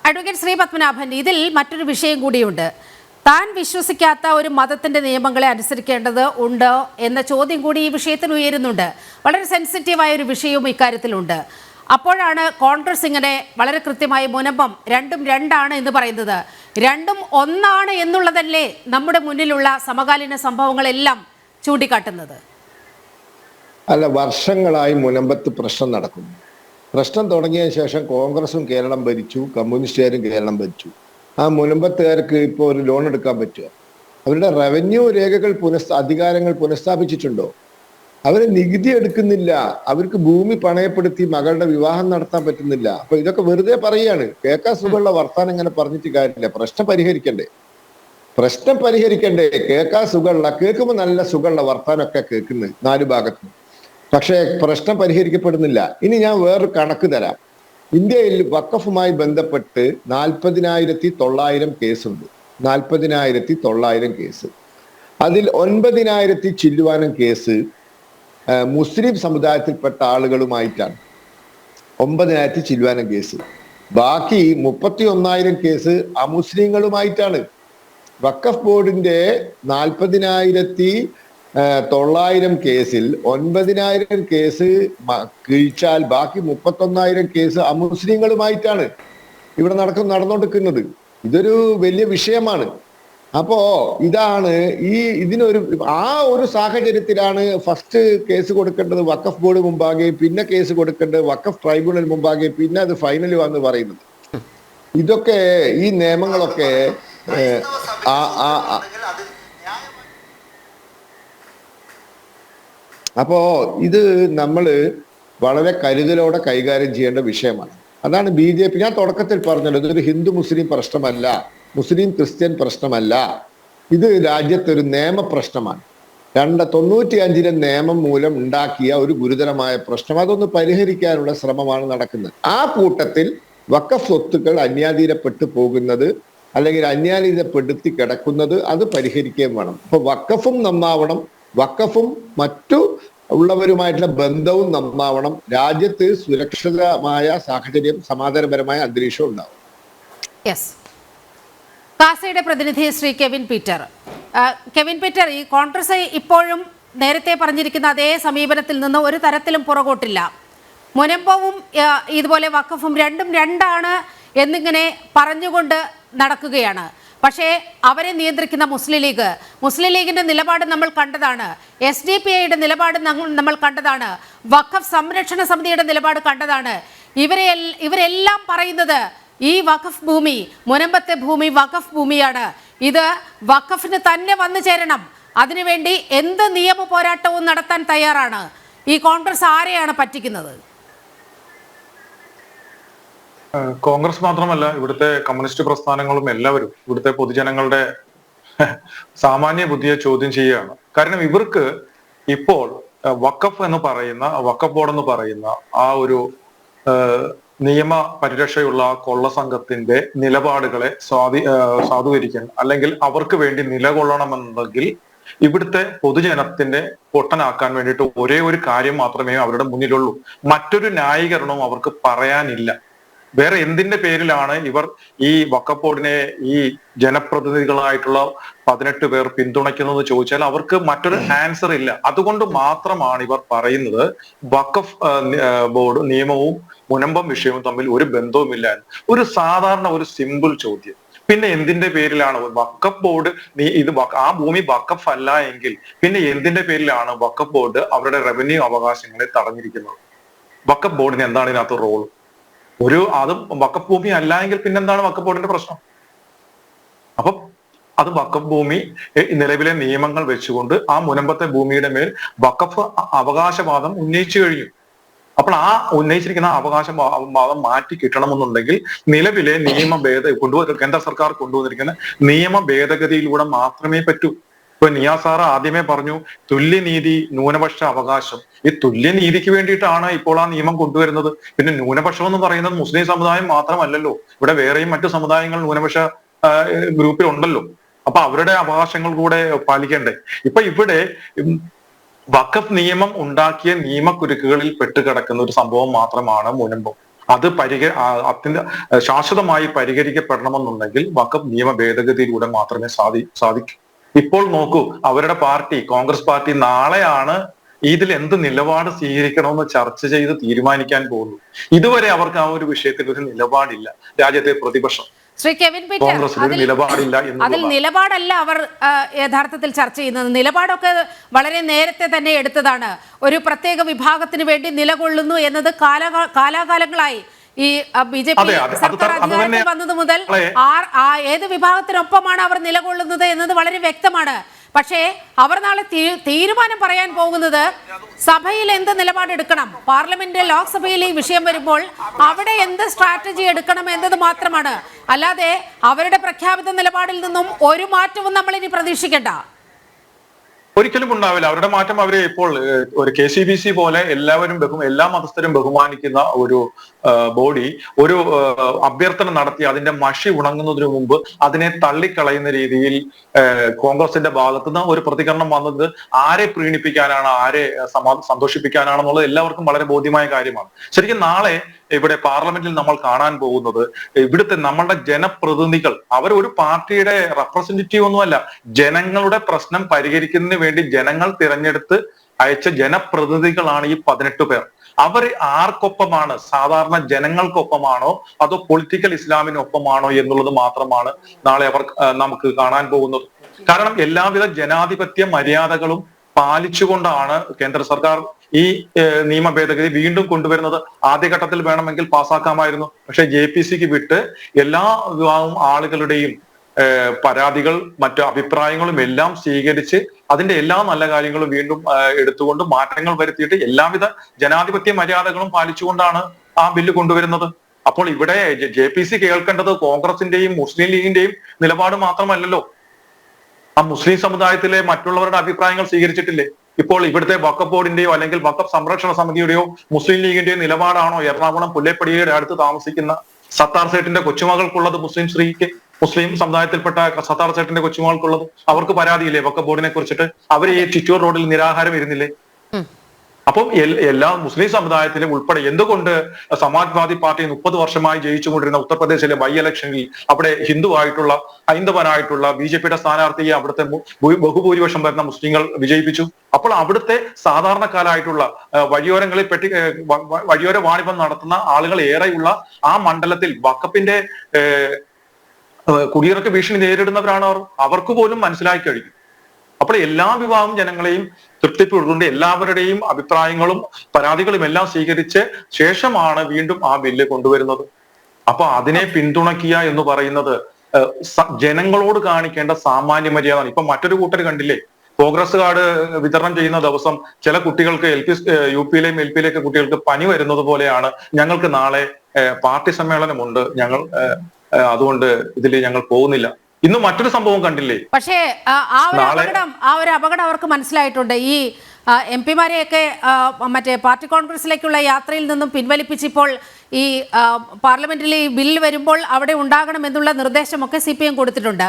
Advocate Shri Padmanabhan, ഇതിൽ മറ്റൊരു വിഷയം കൂടിയുണ്ട്. താൻ വിശ്വസിക്കാത്ത ഒരു മതത്തിന്റെ നിയമങ്ങളെ അനുസരിക്കേണ്ടത് ഉണ്ടോ എന്ന ചോദ്യം കൂടി ഈ വിഷയത്തിൽ ഉയരുന്നുണ്ട്. വളരെ സെൻസിറ്റീവായ ഒരു വിഷയവും ഇക്കാര്യത്തിലുണ്ട്. അപ്പോഴാണ് കോൺഗ്രസ് ഇങ്ങനെ വളരെ കൃത്യമായി മുനമ്പം രണ്ടും രണ്ടാണ് എന്ന് പറയുന്നത്. രണ്ടും ഒന്നാണ് എന്നുള്ളതല്ലേ നമ്മുടെ മുന്നിലുള്ള സമകാലീന സംഭവങ്ങളെല്ലാം ചൂണ്ടിക്കാട്ടുന്നത്? അല്ല, വർഷങ്ങളായി മുനമ്പത്ത് പ്രശ്നം നടക്കുന്നു. പ്രശ്നം തുടങ്ങിയ ശേഷം കോൺഗ്രസും കേരളം ഭരിച്ചു, കമ്മ്യൂണിസ്റ്റുകാരും കേരളം ഭരിച്ചു. ആ മുനമ്പത്തുകാർക്ക് ഇപ്പോൾ ഒരു ലോൺ എടുക്കാൻ പറ്റുമോ? അവരുടെ റവന്യൂ രേഖകൾ അധികാരങ്ങൾ പുനഃസ്ഥാപിച്ചിട്ടുണ്ടോ? അവര് നികുതി എടുക്കുന്നില്ല. അവർക്ക് ഭൂമി പണയപ്പെടുത്തി മകളുടെ വിവാഹം നടത്താൻ പറ്റുന്നില്ല. അപ്പൊ ഇതൊക്കെ വെറുതെ പറയാണ്. കേൾക്കാൻ സുഖമുള്ള വർത്താനം ഇങ്ങനെ പറഞ്ഞിട്ട് കാര്യമില്ല. പ്രശ്നം പരിഹരിക്കണ്ടേ. കേൾക്കാൻ സുഖമുള്ള, കേൾക്കുമ്പോൾ നല്ല സുഖമുള്ള വർത്താനമൊക്കെ കേൾക്കുന്നത് നാല് ഭാഗത്തും. പക്ഷേ പ്രശ്നം പരിഹരിക്കപ്പെടുന്നില്ല. ഇനി ഞാൻ വേറൊരു കണക്ക് തരാം. ഇന്ത്യയിൽ വഖഫുമായി ബന്ധപ്പെട്ട് 40,900 കേസുണ്ട്. 40,900 കേസ്. അതിൽ 9,000 ചില്ലുവാനം കേസ് മുസ്ലിം സമുദായത്തിൽപ്പെട്ട ആളുകളുമായിട്ടാണ്. 9,000 ചില്ലുവാനം കേസ്. ബാക്കി 31,000 കേസ് അമുസ്ലിങ്ങളുമായിട്ടാണ്. വഖഫ് ബോർഡിന്റെ 40,900 കേസിൽ 9,000 കേസ് കിഴിച്ചാൽ ബാക്കി 31,000 കേസ് അമുസ്ലിങ്ങളുമായിട്ടാണ് ഇവിടെ നടന്നുകൊണ്ടിരിക്കുന്നത്. ഇതൊരു വലിയ വിഷയമാണ്. അപ്പോ ഇതാണ് ഇതിനൊരു ഒരു സാഹചര്യത്തിലാണ് ഫസ്റ്റ് കേസ് കൊടുക്കേണ്ടത് വഖഫ് ബോർഡ് മുമ്പാകെ, പിന്നെ കേസ് കൊടുക്കേണ്ടത് വഖഫ് ട്രൈബ്യൂണൽ മുമ്പാകെ, പിന്നെ അത് ഫൈനൽ വന്ന് പറയുന്നത്. ഇതൊക്കെ ഈ നിയമങ്ങളൊക്കെ അപ്പോ ഇത് നമ്മള് വളരെ കരുതലോടെ കൈകാര്യം ചെയ്യേണ്ട വിഷയമാണ്. അതാണ് BJP, ഞാൻ തുടക്കത്തിൽ പറഞ്ഞല്ലോ, ഇതൊരു ഹിന്ദു മുസ്ലിം പ്രശ്നമല്ല, മുസ്ലിം ക്രിസ്ത്യൻ പ്രശ്നമല്ല. ഇത് രാജ്യത്തൊരു നിയമ പ്രശ്നമാണ്. 95 നിയമം മൂലം ഉണ്ടാക്കിയ ഒരു ഗുരുതരമായ പ്രശ്നം. അതൊന്ന് പരിഹരിക്കാനുള്ള ശ്രമമാണ് നടക്കുന്നത്. ആ കൂട്ടത്തിൽ വഖഫ് സ്വത്തുക്കൾ അന്യാധീനപ്പെട്ടു പോകുന്നത് അല്ലെങ്കിൽ അന്യാധീനപ്പെടുത്തി കിടക്കുന്നത് അത് പരിഹരിക്കുകയും വേണം. അപ്പൊ വഖഫും നന്നാവണം, വഖഫും മറ്റു ഉള്ളവരുമായിട്ടുള്ള ബന്ധവും നന്നാവണം. രാജ്യത്ത് സുരക്ഷിതമായ സാഹചര്യം, സമാധാനപരമായ അന്തരീക്ഷം ഉണ്ടാവും. കാസയുടെ പ്രതിനിധി ശ്രീ കെവിൻ പീറ്റർ, ഈ കോൺഗ്രസ് ഇപ്പോഴും നേരത്തെ പറഞ്ഞിരിക്കുന്ന അതേ സമീപനത്തിൽ നിന്ന് ഒരു തരത്തിലും പുറകോട്ടില്ല. മുനമ്പവും ഇതുപോലെ വഖഫും രണ്ടും രണ്ടാണ് എന്നിങ്ങനെ പറഞ്ഞുകൊണ്ട് നടക്കുകയാണ്. പക്ഷേ അവരെ നിയന്ത്രിക്കുന്ന മുസ്ലിം ലീഗിന്റെ നിലപാട് നമ്മൾ കണ്ടതാണ്. SDPIയുടെ നിലപാട് നമ്മൾ കണ്ടതാണ്. വഖഫ് സംരക്ഷണ സമിതിയുടെ നിലപാട് കണ്ടതാണ്. ഇവരെല്ലാം പറയുന്നത് ഈ വഖഫ് ഭൂമി, മുനമ്പത്തെ ഭൂമി വഖഫ് ഭൂമിയാണ്. ഇത് വഖഫിന് തന്നെ വന്നു ചേരണം. അതിനുവേണ്ടി എന്ത് നിയമ പോരാട്ടവും നടത്താൻ തയ്യാറാണ്. ഈ കോൺഗ്രസ് ആരെയാണ് പറ്റിക്കുന്നത്? കോൺഗ്രസ് മാത്രമല്ല, ഇവിടുത്തെ കമ്മ്യൂണിസ്റ്റ് പ്രസ്ഥാനങ്ങളും എല്ലാവരും ഇവിടുത്തെ പൊതുജനങ്ങളുടെ സാമാന്യ ബുദ്ധിയെ ചോദ്യം ചെയ്യുകയാണ്. കാരണം ഇവർക്ക് ഇപ്പോൾ വഖഫ് ബോർഡ് എന്ന് പറയുന്ന ആ ഒരു നിയമ പരിരക്ഷയുള്ള കൊള്ള സംഘത്തിന്റെ നിലപാടുകളെ സാധൂകരിക്കാൻ അല്ലെങ്കിൽ അവർക്ക് വേണ്ടി നിലകൊള്ളണമെന്നുണ്ടെങ്കിൽ ഇവിടുത്തെ പൊതുജനത്തിന്റെ പൊട്ടനാക്കാൻ വേണ്ടിയിട്ട് ഒരേ ഒരു കാര്യം മാത്രമേ അവരുടെ മുന്നിലുള്ളൂ. മറ്റൊരു ന്യായീകരണവും അവർക്ക് പറയാനില്ല. വേറെ എന്തിന്റെ പേരിലാണ് ഇവർ ഈ വഖഫ് ബോർഡിനെ ഈ ജനപ്രതിനിധികളായിട്ടുള്ള 18 പേർ പിന്തുണയ്ക്കുന്നത് ചോദിച്ചാൽ അവർക്ക് മറ്റൊരു ആൻസർ ഇല്ല. അതുകൊണ്ട് മാത്രമാണ് ഇവർ പറയുന്നത് വഖഫ് ബോർഡ് നിയമവും മുനമ്പം വിഷയവും തമ്മിൽ ഒരു ബന്ധവുമില്ല. ഒരു സാധാരണ ഒരു സിമ്പിൾ ചോദ്യം. പിന്നെ എന്തിന്റെ പേരിലാണ് വഖഫ് ബോർഡ് ആ ഭൂമി വഖഫ് അല്ല എങ്കിൽ പിന്നെ എന്തിന്റെ പേരിലാണ് വഖഫ് ബോർഡ് അവരുടെ റവന്യൂ അവകാശങ്ങളെ തടഞ്ഞിരിക്കുന്നത്? വഖഫ് ബോർഡിന് എന്താണ് ഇതിനകത്ത് റോൾ? അത് വഖഫ് ഭൂമി അല്ല എങ്കിൽ പിന്നെന്താണ് വഖഫ് ബോർഡിന്റെ പ്രശ്നം? അപ്പൊ അത് വഖഫ് ഭൂമി നിലവിലെ നിയമങ്ങൾ വെച്ചുകൊണ്ട് ആ മുനമ്പത്തെ ഭൂമിയുടെ മേൽ വഖഫ് അവകാശവാദം ഉന്നയിച്ചു കഴിഞ്ഞു. അപ്പോൾ ആ ഉന്നയിച്ചിരിക്കുന്ന അവകാശവാദം മാറ്റി കിട്ടണമെന്നുണ്ടെങ്കിൽ നിലവിലെ കേന്ദ്ര സർക്കാർ കൊണ്ടുവന്നിരിക്കുന്ന നിയമ ഭേദഗതിയിലൂടെ മാത്രമേ പറ്റൂ. ഇപ്പൊ നിയാസാറ ആദ്യമേ പറഞ്ഞു തുല്യനീതി, ന്യൂനപക്ഷ അവകാശം. ഈ തുല്യനീതിക്ക് വേണ്ടിയിട്ടാണ് ഇപ്പോൾ ആ നിയമം കൊണ്ടുവരുന്നത്. പിന്നെ ന്യൂനപക്ഷം എന്ന് പറയുന്നത് മുസ്ലിം സമുദായം മാത്രമല്ലല്ലോ, ഇവിടെ വേറെയും മറ്റു സമുദായങ്ങൾ ന്യൂനപക്ഷ ഗ്രൂപ്പിൽ ഉണ്ടല്ലോ. അപ്പൊ അവരുടെ അവകാശങ്ങൾ കൂടെ പാലിക്കണ്ടേ? ഇപ്പൊ ഇവിടെ വഖഫ് നിയമം ഉണ്ടാക്കിയ നിയമക്കുരുക്കുകളിൽ പെട്ടുകിടക്കുന്ന ഒരു സംഭവം മാത്രമാണ് മുനമ്പം. അത് ശാശ്വതമായി പരിഹരിക്കപ്പെടണമെന്നുണ്ടെങ്കിൽ വഖഫ് നിയമ ഭേദഗതിയിലൂടെ മാത്രമേ സാധിക്കൂ. ഇപ്പോൾ നോക്കൂ, അവരുടെ പാർട്ടി കോൺഗ്രസ് പാർട്ടി നാളെയാണ് ഇതിൽ എന്ത് നിലപാട് സ്വീകരിക്കണമെന്ന് ചർച്ച ചെയ്ത് തീരുമാനിക്കാൻ പോകുന്നു. ഇതുവരെ അവർക്ക് ആ ഒരു വിഷയത്തിൽ ഒരു നിലപാടില്ല. രാജ്യത്തെ പ്രതിപക്ഷം ശ്രീ കെവിൻ പീറ്റർ, കോൺഗ്രസിന് ഒരു നിലപാടില്ല അതിൽ നിലപാടല്ല അവർ യഥാർത്ഥത്തിൽ ചർച്ച ചെയ്യുന്നത്. നിലപാടൊക്കെ വളരെ നേരത്തെ തന്നെ എടുത്തതാണ്. ഒരു പ്രത്യേക വിഭാഗത്തിന് വേണ്ടി നിലകൊള്ളുന്നു എന്നത് കാലാകാലങ്ങളായി ഈ BJP സർക്കാർ അധികാരത്തിൽ വന്നത് മുതൽ ഏത് വിഭാഗത്തിനൊപ്പമാണ് അവർ നിലകൊള്ളുന്നത് എന്നത് വളരെ വ്യക്തമാണ്. പക്ഷേ അവർ നാളെ തീരുമാനം പറയാൻ പോകുന്നത് സഭയിൽ എന്ത് നിലപാടെടുക്കണം, പാർലമെന്റ് ലോക്സഭയിൽ ഈ വിഷയം വരുമ്പോൾ അവിടെ എന്ത് സ്ട്രാറ്റജി എടുക്കണം എന്നത് മാത്രമാണ്. അല്ലാതെ അവരുടെ പ്രഖ്യാപിത നിലപാടിൽ നിന്നും ഒരു മാറ്റവും നമ്മൾ ഇനി പ്രതീക്ഷിക്കേണ്ട. ഒരിക്കലും ഉണ്ടാവില്ല അവരുടെ മാറ്റം. അവരെ ഇപ്പോൾ ഒരു KCBC പോലെ എല്ലാ മതസ്ഥരും ബഹുമാനിക്കുന്ന ഒരു ബോഡി ഒരു അഭ്യർത്ഥന നടത്തി അതിന്റെ മഷി ഉണങ്ങുന്നതിന് മുമ്പ് അതിനെ തള്ളിക്കളയുന്ന രീതിയിൽ കോൺഗ്രസിന്റെ ഭാഗത്തുനിന്ന് ഒരു പ്രതികരണം വന്നത് ആരെ പ്രീണിപ്പിക്കാനാണ്, ആരെ സന്തോഷിപ്പിക്കാനാണെന്നുള്ളത് എല്ലാവർക്കും വളരെ ബോധ്യമായ കാര്യമാണ്. ശരിക്കും നാളെ ഇവിടെ പാർലമെന്റിൽ നമ്മൾ കാണാൻ പോകുന്നത് ഇവിടുത്തെ നമ്മളുടെ ജനപ്രതിനിധികൾ, അവർ ഒരു പാർട്ടിയുടെ റെപ്രസെന്റേറ്റീവ് ഒന്നുമല്ല, ജനങ്ങളുടെ പ്രശ്നം പരിഹരിക്കുന്നതിന് വേണ്ടി ജനങ്ങൾ തിരഞ്ഞെടുത്ത് അയച്ച ജനപ്രതിനിധികളാണ് ഈ 18 പേർ. അവർ ആർക്കൊപ്പമാണ്, സാധാരണ ജനങ്ങൾക്കൊപ്പമാണോ അതോ പൊളിറ്റിക്കൽ ഇസ്ലാമിനൊപ്പമാണോ എന്നുള്ളത് മാത്രമാണ് നാളെ നമുക്ക് കാണാൻ പോകുന്നത്. കാരണം എല്ലാവിധ ജനാധിപത്യ മര്യാദകളും പാലിച്ചുകൊണ്ടാണ് കേന്ദ്ര സർക്കാർ ഈ നിയമ ഭേദഗതി വീണ്ടും കൊണ്ടുവരുന്നത്. ആദ്യഘട്ടത്തിൽ വേണമെങ്കിൽ പാസ്സാക്കാമായിരുന്നു. പക്ഷെ JPCക്ക് വിട്ട് എല്ലാ വിഭാഗം ആളുകളുടെയും പരാതികൾ മറ്റു അഭിപ്രായങ്ങളും എല്ലാം സ്വീകരിച്ച് അതിന്റെ എല്ലാ നല്ല കാര്യങ്ങളും വീണ്ടും എടുത്തുകൊണ്ട് മാറ്റങ്ങൾ വരുത്തിയിട്ട് എല്ലാവിധ ജനാധിപത്യ മര്യാദകളും പാലിച്ചുകൊണ്ടാണ് ആ ബില്ല് കൊണ്ടുവരുന്നത്. അപ്പോൾ ഇവിടെ JPC കേൾക്കേണ്ടത് കോൺഗ്രസിന്റെയും മുസ്ലിം ലീഗിന്റെയും നിലപാട് മാത്രമല്ലല്ലോ, ആ മുസ്ലിം സമുദായത്തിലെ മറ്റുള്ളവരുടെ അഭിപ്രായങ്ങൾ സ്വീകരിച്ചിട്ടില്ലേ? ഇപ്പോൾ ഇവിടുത്തെ വഖഫ് ബോർഡിന്റെയോ അല്ലെങ്കിൽ വഖഫ് സംരക്ഷണ സമിതിയുടെയോ മുസ്ലിം ലീഗിന്റെയോ നിലപാടാണോ എറണാകുളം പുല്ലേപ്പടിയുടെ അടുത്ത് താമസിക്കുന്ന സത്താർ സേട്ടിന്റെ കൊച്ചുമകൾക്കുള്ളത്? മുസ്ലിം സമുദായത്തിൽപ്പെട്ട സത്താർ സേട്ടിന്റെ കൊച്ചുമകൾക്കുള്ളത്? അവർക്ക് പരാതിയില്ലേ വഖഫ് ബോർഡിനെ കുറിച്ചിട്ട്? അവർ ഈ ചിറ്റൂർ റോഡിൽ നിരാഹാരം ഇരുന്നില്ലേ? അപ്പം എല്ലാ മുസ്ലിം സമുദായത്തിലും ഉൾപ്പെടെ എന്തുകൊണ്ട് സമാജ്വാദി പാർട്ടി 30 വർഷമായി ജയിച്ചുകൊണ്ടിരുന്ന ഉത്തർപ്രദേശിലെ ബൈ ഇലക്ഷനിൽ അവിടെ ഹൈന്ദവനായിട്ടുള്ള BJPയുടെ സ്ഥാനാർത്ഥിയെ അവിടുത്തെ ബഹുഭൂരിപക്ഷം വരുന്ന മുസ്ലിങ്ങൾ വിജയിപ്പിച്ചു. അപ്പോൾ അവിടുത്തെ സാധാരണക്കാരായിട്ടുള്ള വഴിയോര വാണിഭം നടത്തുന്ന ആളുകൾ ഏറെയുള്ള ആ മണ്ഡലത്തിൽ വഖഫിന്റെ കുടിയിറക്ക് ഭീഷണി നേരിടുന്നവരാണ് അവർ. അവർക്ക് പോലും മനസ്സിലാക്കി കഴിഞ്ഞു. അപ്പോൾ എല്ലാ വിഭാഗം ജനങ്ങളെയും തൃപ്തിപ്പെടുത്തുകൊണ്ട് എല്ലാവരുടെയും അഭിപ്രായങ്ങളും പരാതികളും എല്ലാം സ്വീകരിച്ച് ശേഷമാണ് വീണ്ടും ആ ബില്ല് കൊണ്ടുവരുന്നത്. അപ്പൊ അതിനെ പിന്തുണയ്ക്കുക എന്ന് പറയുന്നത് ജനങ്ങളോട് കാണിക്കേണ്ട സാമാന്യ മര്യാദയാണ്. ഇപ്പൊ മറ്റൊരു കൂട്ടർ കണ്ടില്ലേ, പ്രോഗ്രസ് കാർഡ് വിതരണം ചെയ്യുന്ന ദിവസം ചില കുട്ടികൾക്ക് UPയിലെയും LPയിലെയൊക്കെ കുട്ടികൾക്ക് പനി വരുന്നത് പോലെയാണ്, ഞങ്ങൾക്ക് നാളെ പാർട്ടി സമ്മേളനമുണ്ട്, അതുകൊണ്ട് ഇതിൽ ഞങ്ങൾ പോകുന്നില്ല. ഇന്ന് മറ്റൊരു സംഭവം കണ്ടില്ലേ? പക്ഷേ ആ ഒരു അപകടം അവർക്ക് മനസ്സിലായിട്ടുണ്ട്. ഈ MP-മാരെയൊക്കെ മറ്റേ പാർട്ടി കോൺഗ്രസിലേക്കുള്ള യാത്രയിൽ നിന്നും പിൻവലിപ്പിച്ചിപ്പോൾ ഈ പാർലമെന്റിൽ ഈ ബില്ല് വരുമ്പോൾ അവിടെ ഉണ്ടാകണമെന്നുള്ള നിർദ്ദേശമൊക്കെ CPM കൊടുത്തിട്ടുണ്ട്.